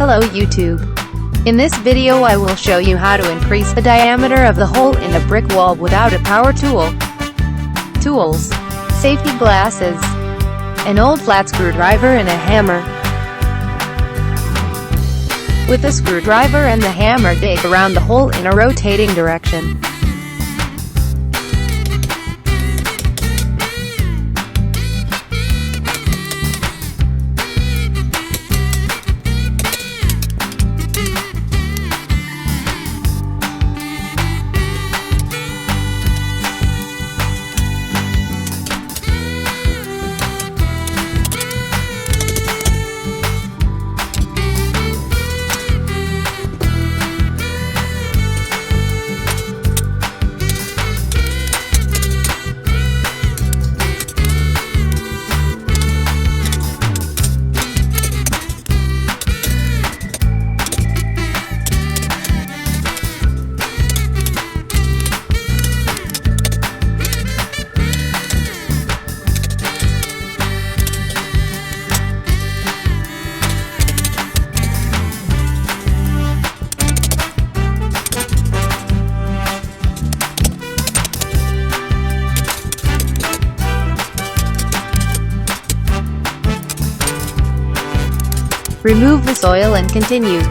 Hello YouTube. In this video I will show you how to increase the diameter of the hole in a brick wall without a power tool. Tools: safety glasses, an old flat screwdriver and a hammer. With the screwdriver and the hammer, dig around the hole in a rotating direction. Remove the soil and continue.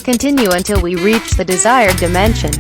Continue until we reach the desired dimension.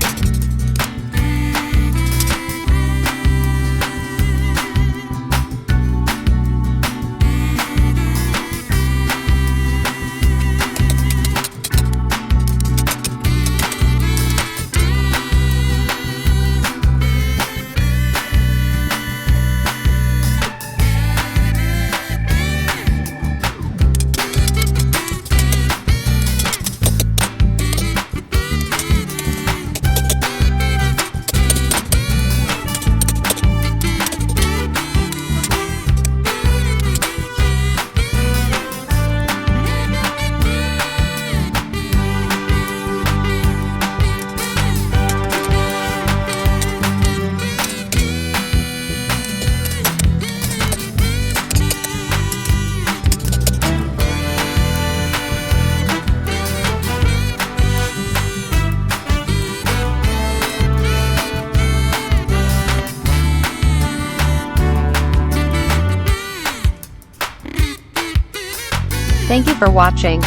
Thank you for watching.